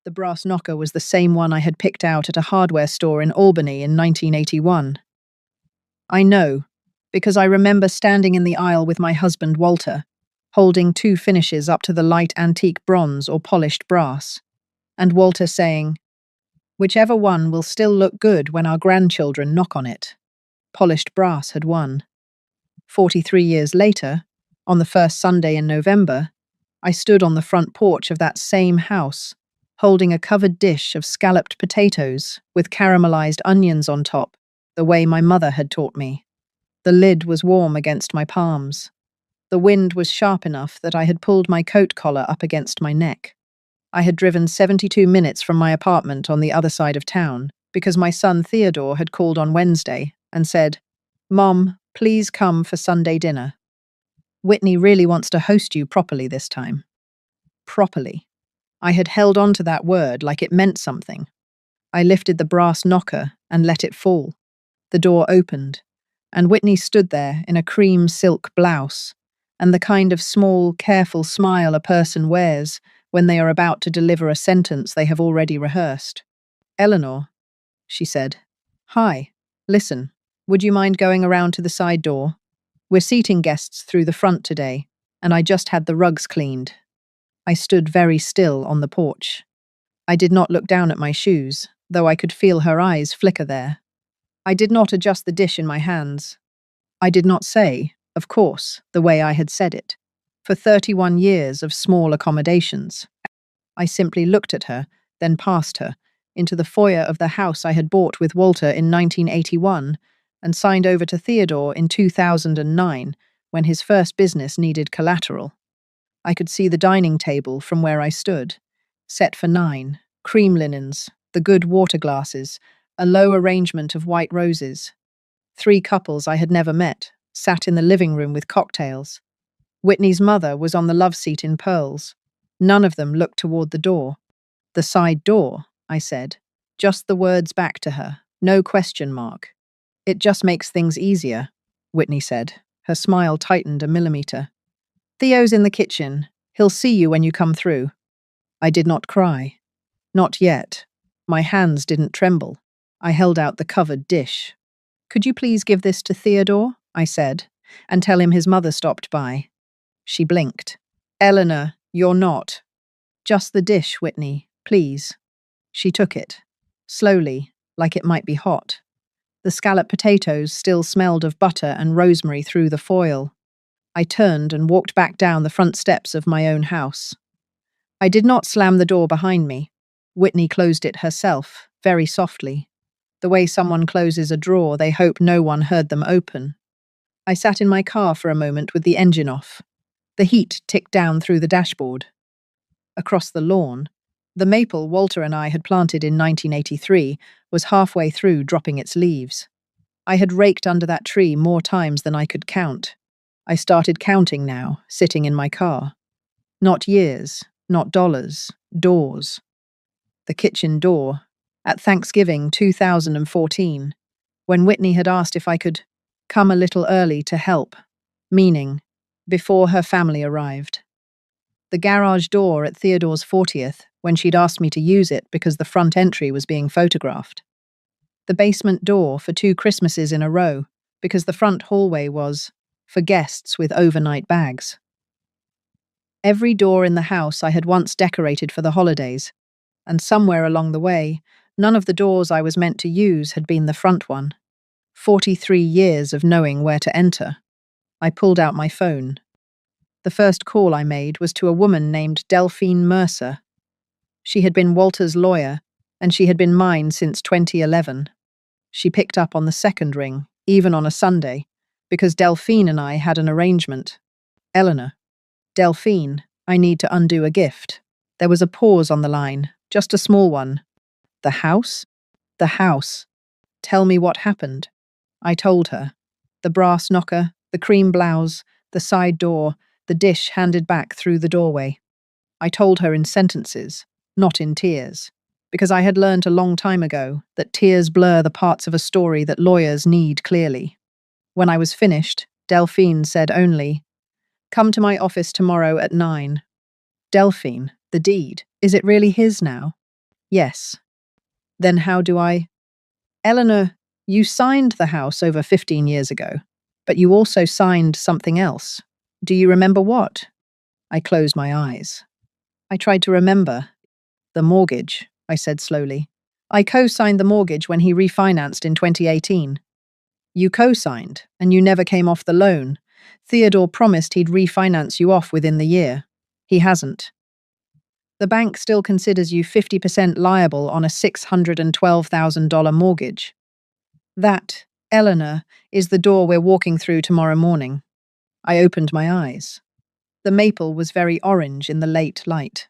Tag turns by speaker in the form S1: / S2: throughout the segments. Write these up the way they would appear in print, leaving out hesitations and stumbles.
S1: The brass knocker was the same one I had picked out at a hardware store in Albany in 1981. I know, because I remember standing in the aisle with my husband Walter, holding two finishes up to the light antique bronze or polished brass, and Walter saying, "Whichever one will still look good when our grandchildren knock on it." Polished brass had won. 43 years later, on the first Sunday in November, I stood on the front porch of that same house, holding a covered dish of scalloped potatoes with caramelized onions on top, the way my mother had taught me. The lid was warm against my palms. The wind was sharp enough that I had pulled my coat collar up against my neck. I had driven 72 minutes from my apartment on the other side of town because my son Theodore had called on Wednesday and said, "Mom, please come for Sunday dinner. Whitney really wants to host you properly this time." Properly. I had held on to that word like it meant something. I lifted the brass knocker and let it fall. The door opened, and Whitney stood there in a cream silk blouse, and the kind of small, careful smile a person wears when they are about to deliver a sentence they have already rehearsed. "Eleanor," she said. "Hi. Listen, would you mind going around to the side door? We're seating guests through the front today, and I just had the rugs cleaned." I stood very still on the porch. I did not look down at my shoes, though I could feel her eyes flicker there. I did not adjust the dish in my hands. I did not say, of course, the way I had said it, for 31 years of small accommodations. I simply looked at her, then past her, into the foyer of the house I had bought with Walter in 1981 and signed over to Theodore in 2009 when his first business needed collateral. I could see the dining table from where I stood, set for 9, cream linens, the good water glasses, a low arrangement of white roses. 3 couples I had never met sat in the living room with cocktails. Whitney's mother was on the love seat in pearls. None of them looked toward the door. "The side door," I said. Just the words back to her, no question mark. "It just makes things easier," Whitney said. Her smile tightened a millimeter. "Theo's in the kitchen. He'll see you when you come through." I did not cry. Not yet. My hands didn't tremble. I held out the covered dish. "Could you please give this to Theodore?" I said, "and tell him his mother stopped by." She blinked. "Eleanor, you're not." "Just the dish, Whitney, please." She took it, slowly, like it might be hot. The scalloped potatoes still smelled of butter and rosemary through the foil. I turned and walked back down the front steps of my own house. I did not slam the door behind me. Whitney closed it herself, very softly, the way someone closes a drawer they hope no one heard them open. I sat in my car for a moment with the engine off. The heat ticked down through the dashboard. Across the lawn, the maple Walter and I had planted in 1983 was halfway through dropping its leaves. I had raked under that tree more times than I could count. I started counting now, sitting in my car. Not years, not dollars, doors. The kitchen door, at Thanksgiving 2014, when Whitney had asked if I could come a little early to help, meaning before her family arrived. The garage door at Theodore's 40th, when she'd asked me to use it because the front entry was being photographed. The basement door for 2 Christmases in a row, because the front hallway was for guests with overnight bags. Every door in the house I had once decorated for the holidays, and somewhere along the way, none of the doors I was meant to use had been the front one. 43 years of knowing where to enter. I pulled out my phone. The first call I made was to a woman named Delphine Mercer. She had been Walter's lawyer, and she had been mine since 2011. She picked up on the second ring, even on a Sunday, because Delphine and I had an arrangement. "Eleanor." "Delphine, I need to undo a gift." There was a pause on the line, just a small one. "The house?" "The house." "Tell me what happened." I told her. The brass knocker, the cream blouse, the side door, the dish handed back through the doorway. I told her in sentences, not in tears, because I had learned a long time ago that tears blur the parts of a story that lawyers need clearly. When I was finished, Delphine said only, "Come to my office tomorrow at 9. "Delphine, the deed, is it really his now?" Yes. Then how do I? Eleanor, you signed the house over 15 years ago, but you also signed something else. Do you remember what? I closed my eyes. I tried to remember. The mortgage, I said slowly. I co-signed the mortgage when he refinanced in 2018. You co-signed, and you never came off the loan. Theodore promised he'd refinance you off within the year. He hasn't. The bank still considers you 50% liable on a $612,000 mortgage. That, Eleanor, is the door we're walking through tomorrow morning. I opened my eyes. The maple was very orange in the late light.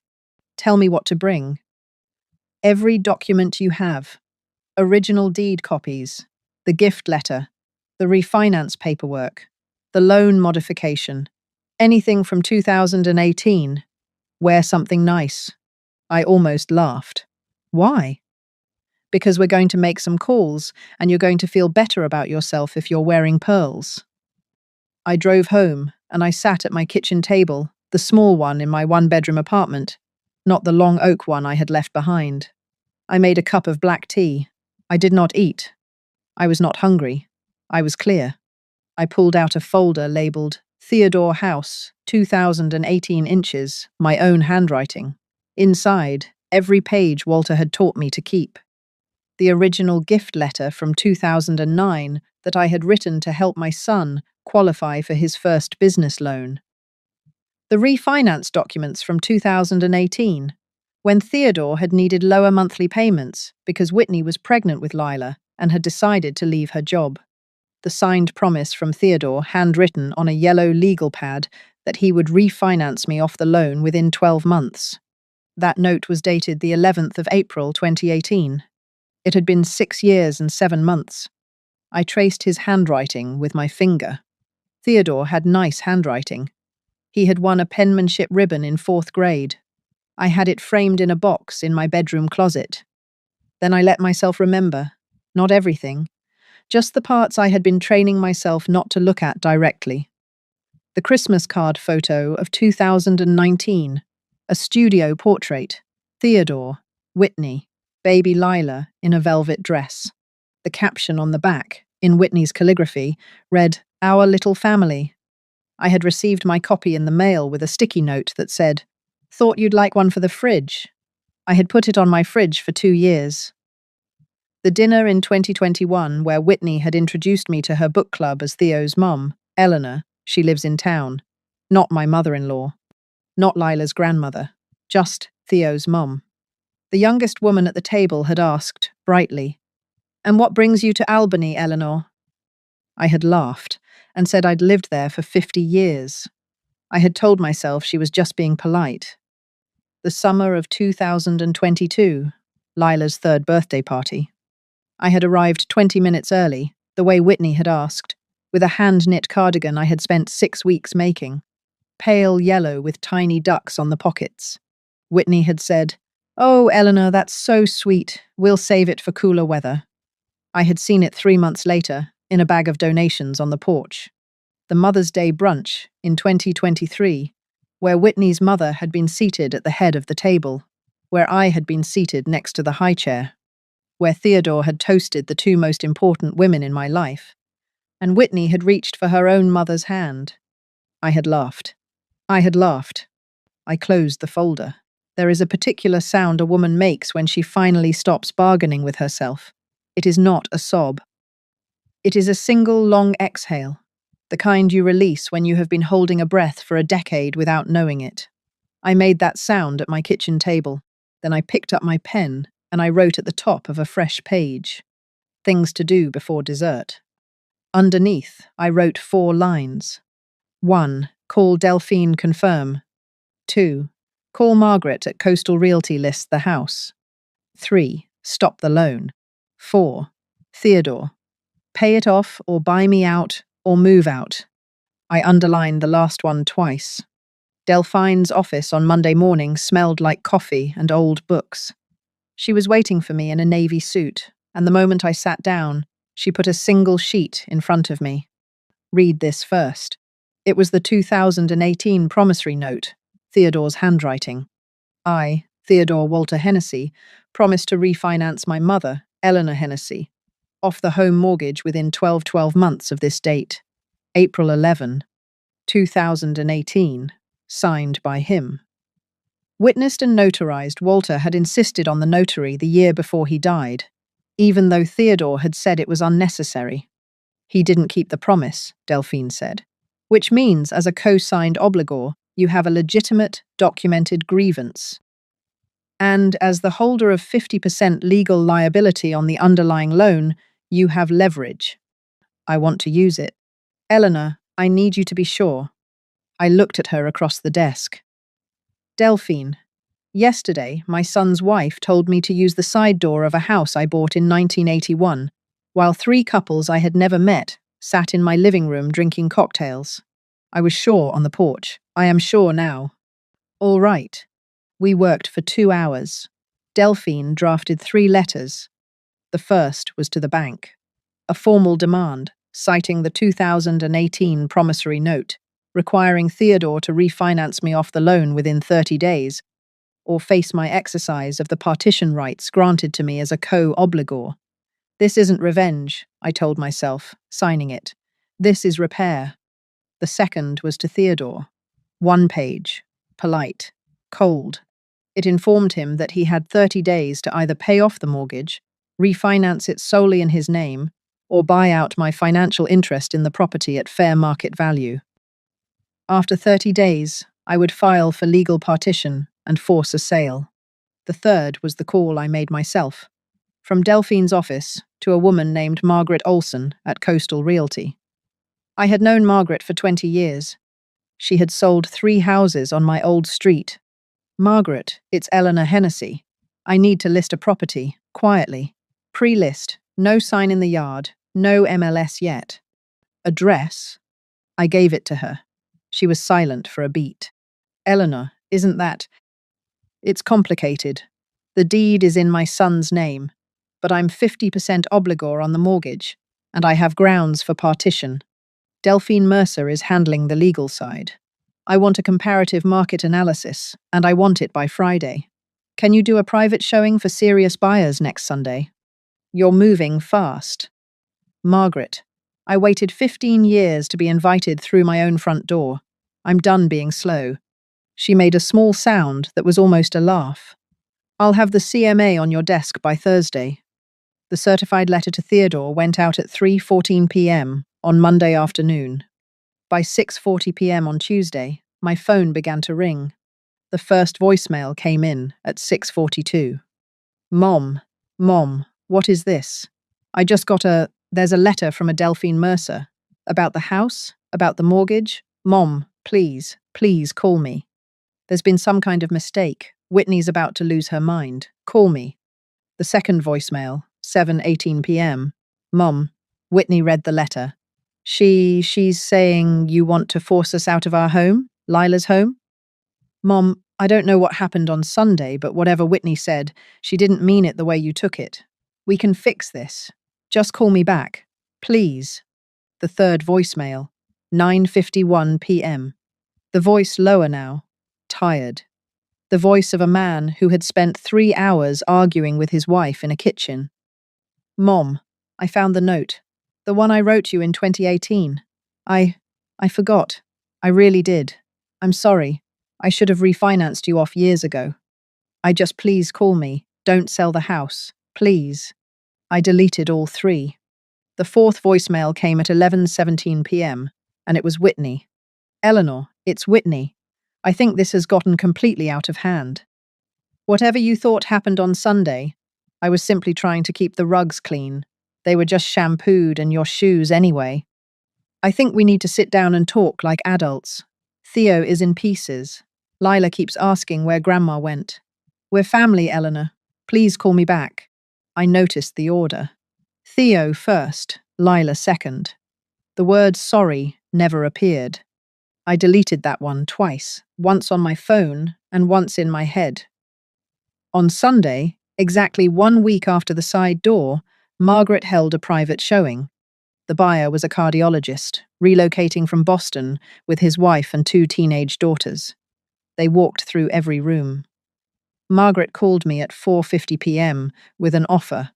S1: Tell me what to bring. Every document you have. Original deed copies, the gift letter, the refinance paperwork, the loan modification, anything from 2018. Wear something nice. I almost laughed. Why? Because we're going to make some calls, and you're going to feel better about yourself if you're wearing pearls. I drove home, and I sat at my kitchen table, the small one in my one-bedroom apartment, not the long oak one I had left behind. I made a cup of black tea. I did not eat. I was not hungry. I was clear. I pulled out a folder labeled Theodore House, 2018 inches, my own handwriting. Inside, every page Walter had taught me to keep. The original gift letter from 2009 that I had written to help my son qualify for his first business loan. The refinance documents from 2018, when Theodore had needed lower monthly payments because Whitney was pregnant with Lila and had decided to leave her job. The signed promise from Theodore, handwritten on a yellow legal pad, that he would refinance me off the loan within 12 months. That note was dated the 11th of April 2018. It had been 6 years and 7 months. I traced his handwriting with my finger. Theodore had nice handwriting. He had won a penmanship ribbon in 4th grade. I had it framed in a box in my bedroom closet. Then I let myself remember. Not everything. Just the parts I had been training myself not to look at directly. The Christmas card photo of 2019. A studio portrait. Theodore, Whitney, baby Lila in a velvet dress. The caption on the back, in Whitney's calligraphy, read, "Our little family." I had received my copy in the mail with a sticky note that said, "Thought you'd like one for the fridge." I had put it on my fridge for 2 years. The dinner in 2021, where Whitney had introduced me to her book club as Theo's mum, Eleanor, she lives in town. Not my mother-in-law. Not Lila's grandmother. Just Theo's mum. The youngest woman at the table had asked, brightly, "And what brings you to Albany, Eleanor?" I had laughed and said I'd lived there for 50 years. I had told myself she was just being polite. The summer of 2022, Lila's 3rd birthday party. I had arrived 20 minutes early, the way Whitney had asked, with a hand-knit cardigan I had spent 6 weeks making. Pale yellow with tiny ducks on the pockets. Whitney had said, "Oh, Eleanor, that's so sweet. We'll save it for cooler weather." I had seen it 3 months later, in a bag of donations on the porch. The Mother's Day brunch in 2023, where Whitney's mother had been seated at the head of the table, where I had been seated next to the high chair, where Theodore had toasted the 2 most important women in my life, and Whitney had reached for her own mother's hand. I had laughed. I had laughed. I closed the folder. There is a particular sound a woman makes when she finally stops bargaining with herself. It is not a sob. It is a single long exhale, the kind you release when you have been holding a breath for a decade without knowing it. I made that sound at my kitchen table. Then I picked up my pen and I wrote at the top of a fresh page, "Things to do before dessert." Underneath, I wrote 4 lines. 1. Call Delphine, confirm. 2. Call Margaret at Coastal Realty, list the house. 3. Stop the loan. 4. Theodore. Pay it off or buy me out or move out. I underlined the last one twice. Delphine's office on Monday morning smelled like coffee and old books. She was waiting for me in a navy suit, and the moment I sat down, she put a single sheet in front of me. "Read this first." It was the 2018 promissory note, Theodore's handwriting. I, Theodore Walter Hennessy, promised to refinance my mother, Eleanor Hennessy, off the home mortgage within 12 months of this date, April 11, 2018, signed by him. Witnessed and notarized, Walter had insisted on the notary the year before he died, even though Theodore had said it was unnecessary. He didn't keep the promise, Delphine said, which means as a co-signed obligor, you have a legitimate, documented grievance. And as the holder of 50% legal liability on the underlying loan, you have leverage. I want to use it. Eleanor, I need you to be sure. I looked at her across the desk. Delphine, yesterday my son's wife told me to use the side door of a house I bought in 1981, while 3 couples I had never met sat in my living room drinking cocktails. I was sure on the porch. I am sure now. All right. We worked for 2 hours. Delphine drafted 3 letters. The first was to the bank. A formal demand, citing the 2018 promissory note, requiring Theodore to refinance me off the loan within 30 days, or face my exercise of the partition rights granted to me as a co-obligor. This isn't revenge, I told myself, signing it. This is repair. The second was to Theodore. 1 page. Polite. Cold. It informed him that he had 30 days to either pay off the mortgage, refinance it solely in his name, or buy out my financial interest in the property at fair market value. After 30 days, I would file for legal partition and force a sale. The third was the call I made myself, from Delphine's office to a woman named Margaret Olson at Coastal Realty. I had known Margaret for 20 years. She had sold 3 houses on my old street. Margaret, it's Eleanor Hennessy. I need to list a property, quietly. Pre-list, no sign in the yard, no MLS yet. Address? I gave it to her. She was silent for a beat. Eleanor, isn't that? It's complicated. The deed is in my son's name, but I'm 50% obligor on the mortgage, and I have grounds for partition. Delphine Mercer is handling the legal side. I want a comparative market analysis, and I want it by Friday. Can you do a private showing for serious buyers next Sunday? You're moving fast. Margaret, I waited 15 years to be invited through my own front door. I'm done being slow. She made a small sound that was almost a laugh. I'll have the CMA on your desk by Thursday. The certified letter to Theodore went out at 3:14 p.m. on Monday afternoon. By 6:40 p.m. on Tuesday, my phone began to ring. The first voicemail came in at 6:42. Mom, what is this? I just got there's a letter from a Delphine Mercer. About the house? About the mortgage? Mom, please call me. There's been some kind of mistake. Whitney's about to lose her mind. Call me. The second voicemail, 7:18 p.m. Mom, Whitney read the letter. She's saying you want to force us out of our home? Lila's home? Mom, I don't know what happened on Sunday, but whatever Whitney said, she didn't mean it the way you took it. We can fix this. Just call me back. Please. The third voicemail, 9:51 p.m. The voice lower now, tired. The voice of a man who had spent 3 hours arguing with his wife in a kitchen. Mom, I found the note. The one I wrote you in 2018. I forgot. I really did. I'm sorry. I should have refinanced you off years ago. Please call me. Don't sell the house. Please. I deleted all 3. The fourth voicemail came at 11:17 p.m., and it was Whitney. Eleanor, it's Whitney. I think this has gotten completely out of hand. Whatever you thought happened on Sunday, I was simply trying to keep the rugs clean. They were just shampooed and your shoes anyway. I think we need to sit down and talk like adults. Theo is in pieces. Lila keeps asking where Grandma went. We're family, Eleanor. Please call me back. I noticed the order. Theo first, Lila second. The word sorry never appeared. I deleted that one twice, once on my phone and once in my head. On Sunday, exactly 1 week after the side door, Margaret held a private showing. The buyer was a cardiologist, relocating from Boston with his wife and 2 teenage daughters. They walked through every room. Margaret called me at 4:50 p.m. with an offer.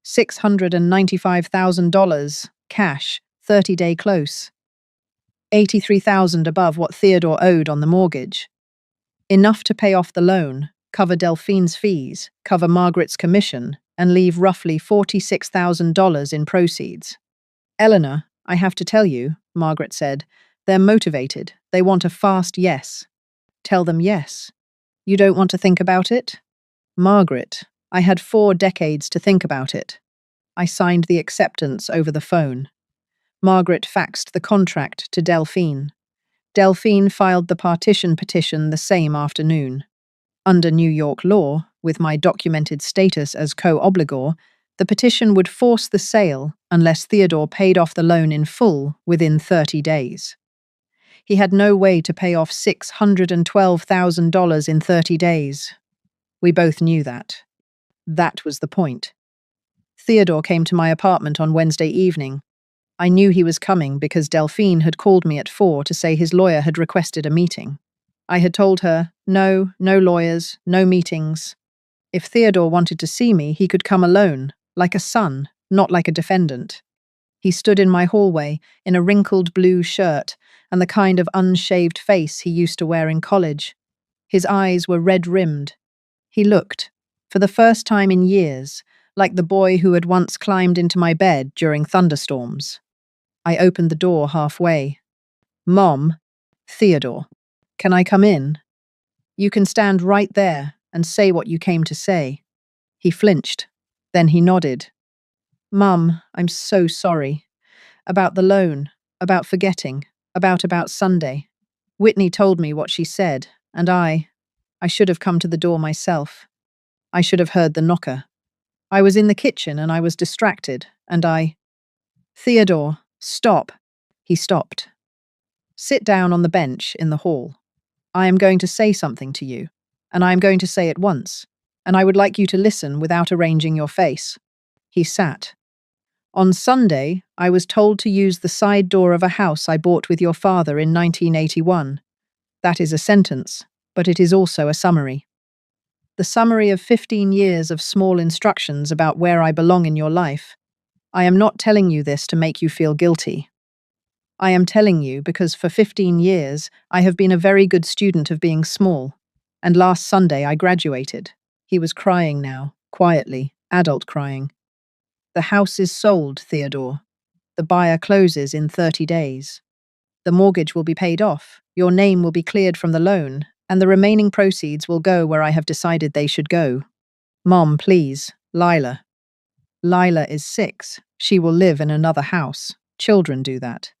S1: $695,000 cash, 30-day close. 83,000 above what Theodore owed on the mortgage. Enough to pay off the loan, cover Delphine's fees, cover Margaret's commission, and leave roughly $46,000 in proceeds. Eleanor, I have to tell you, Margaret said, they're motivated. They want a fast yes. Tell them yes. You don't want to think about it? Margaret, I had 4 decades to think about it. I signed the acceptance over the phone. Margaret faxed the contract to Delphine. Delphine filed the partition petition the same afternoon. Under New York law, with my documented status as co-obligor, the petition would force the sale unless Theodore paid off the loan in full within 30 days. He had no way to pay off $612,000 in 30 days. We both knew that. That was the point. Theodore came to my apartment on Wednesday evening. I knew he was coming because Delphine had called me at 4 to say his lawyer had requested a meeting. I had told her, no lawyers, no meetings. If Theodore wanted to see me, he could come alone, like a son, not like a defendant. He stood in my hallway in a wrinkled blue shirt and the kind of unshaved face he used to wear in college. His eyes were red-rimmed. He looked, for the first time in years, like the boy who had once climbed into my bed during thunderstorms. I opened the door halfway. Mom, Theodore, can I come in? You can stand right there and say what you came to say. He flinched. Then he nodded. Mum, I'm so sorry. About the loan, about forgetting, about Sunday. Whitney told me what she said, and I should have come to the door myself. I should have heard the knocker. I was in the kitchen and I was distracted, and Theodore, stop. He stopped. Sit down on the bench in the hall. I am going to say something to you, and I am going to say it once, and I would like you to listen without arranging your face. He sat. On Sunday, I was told to use the side door of a house I bought with your father in 1981. That is a sentence, but it is also a summary. The summary of 15 years of small instructions about where I belong in your life. I am not telling you this to make you feel guilty. I am telling you because for 15 years I have been a very good student of being small, and last Sunday I graduated. He was crying now, quietly, adult crying. The house is sold, Theodore. The buyer closes in 30 days. The mortgage will be paid off, your name will be cleared from the loan, and the remaining proceeds will go where I have decided they should go. Mom, please, Lila. Lila is 6. She will live in another house. Children do that.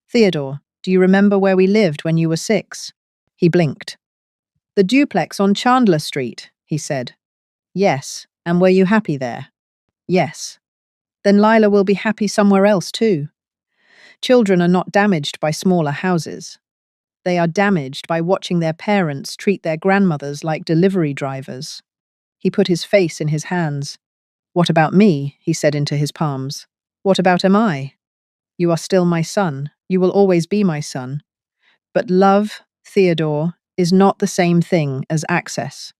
S1: Theodore, do you remember where we lived when you were 6? He blinked. The duplex on Chandler Street, he said. Yes, and were you happy there? Yes. Then Lila will be happy somewhere else too. Children are not damaged by smaller houses. They are damaged by watching their parents treat their grandmothers like delivery drivers. He put his face in his hands. What about me? He said into his palms. What about am I? You are still my son. You will always be my son. But love, Theodore, is not the same thing as access.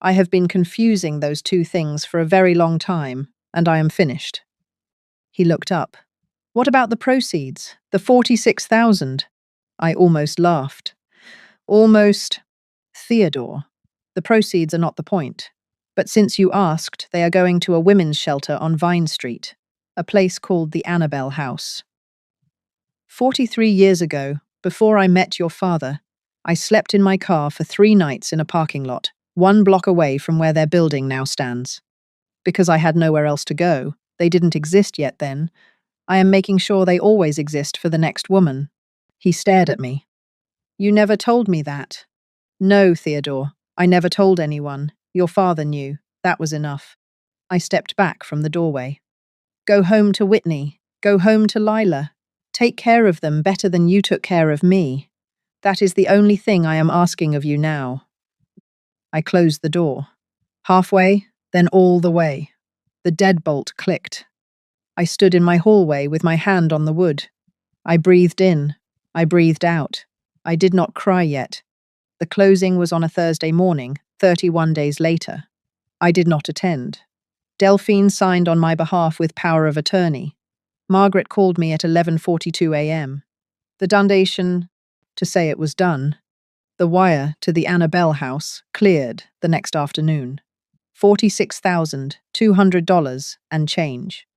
S1: I have been confusing those two things for a very long time, and I am finished. He looked up. What about the proceeds? The 46,000? I almost laughed. Almost. Theodore. The proceeds are not the point. But since you asked, they are going to a women's shelter on Vine Street, a place called the Annabelle House. 43 years ago, before I met your father, I slept in my car for 3 nights in a parking lot, 1 block away from where their building now stands. Because I had nowhere else to go, they didn't exist yet then. I am making sure they always exist for the next woman. He stared at me. You never told me that. No, Theodore, I never told anyone. Your father knew. That was enough. I stepped back from the doorway. Go home to Whitney. Go home to Lila. Take care of them better than you took care of me. That is the only thing I am asking of you now. I closed the door. Halfway, then all the way. The deadbolt clicked. I stood in my hallway with my hand on the wood. I breathed in. I breathed out. I did not cry yet. The closing was on a Thursday morning, 31 days later. I did not attend. Delphine signed on my behalf with power of attorney. Margaret called me at 11:42 a.m. The donation, to say it was done. The wire to the Annabelle house cleared the next afternoon. $46,200 and change.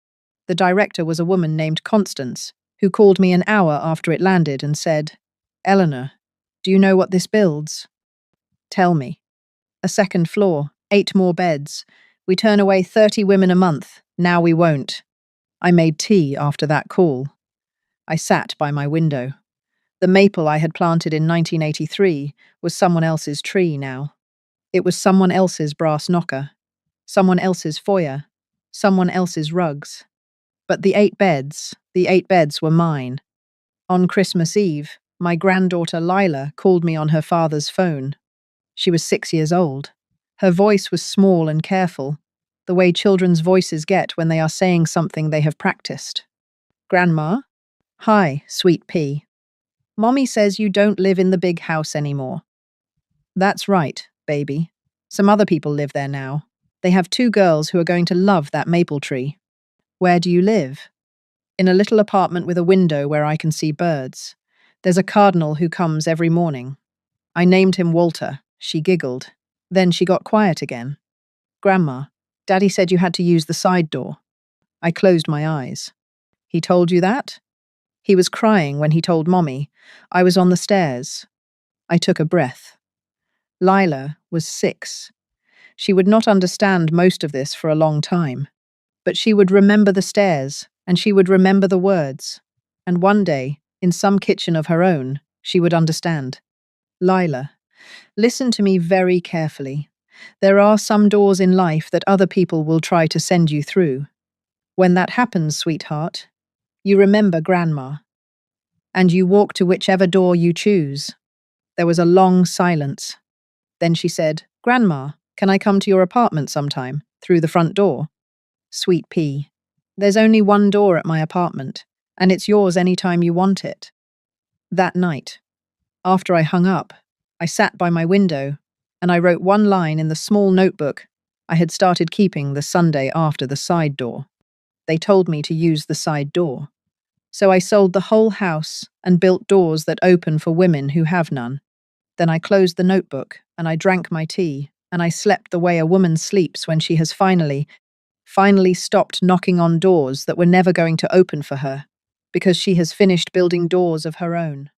S1: The director was a woman named Constance, who called me an hour after it landed and said, "Eleanor, do you know what this builds?" "Tell me." "A second floor, 8 more beds. We turn away 30 women a month. Now we won't." I made tea after that call. I sat by my window. The maple I had planted in 1983 was someone else's tree now. It was someone else's brass knocker, someone else's foyer, someone else's rugs. But the 8 beds were mine. On Christmas Eve, my granddaughter Lila called me on her father's phone. She was 6 years old. Her voice was small and careful, the way children's voices get when they are saying something they have practiced. "Grandma?" "Hi, sweet pea. Mommy says you don't live in the big house anymore." "That's right, baby. Some other people live there now. They have 2 girls who are going to love that maple tree." "Where do you live?" "In a little apartment with a window where I can see birds. There's a cardinal who comes every morning." I named him Walter. She giggled. Then she got quiet again. "Grandma, Daddy said you had to use the side door." I closed my eyes. "He told you that?" "He was crying when he told Mommy. I was on the stairs." I took a breath. Lila was 6. She would not understand most of this for a long time. But she would remember the stairs, and she would remember the words. And one day, in some kitchen of her own, she would understand. "Lila, listen to me very carefully. There are some doors in life that other people will try to send you through. When that happens, sweetheart, you remember Grandma. And you walk to whichever door you choose." There was a long silence. Then she said, "Grandma, can I come to your apartment sometime, through the front door?" "Sweet pea, there's only one door at my apartment, and it's yours any time you want it." That night, after I hung up, I sat by my window, and I wrote one line in the small notebook I had started keeping the Sunday after the side door. They told me to use the side door. So I sold the whole house and built doors that open for women who have none. Then I closed the notebook, and I drank my tea, and I slept the way a woman sleeps when she has finally stopped knocking on doors that were never going to open for her, because she has finished building doors of her own.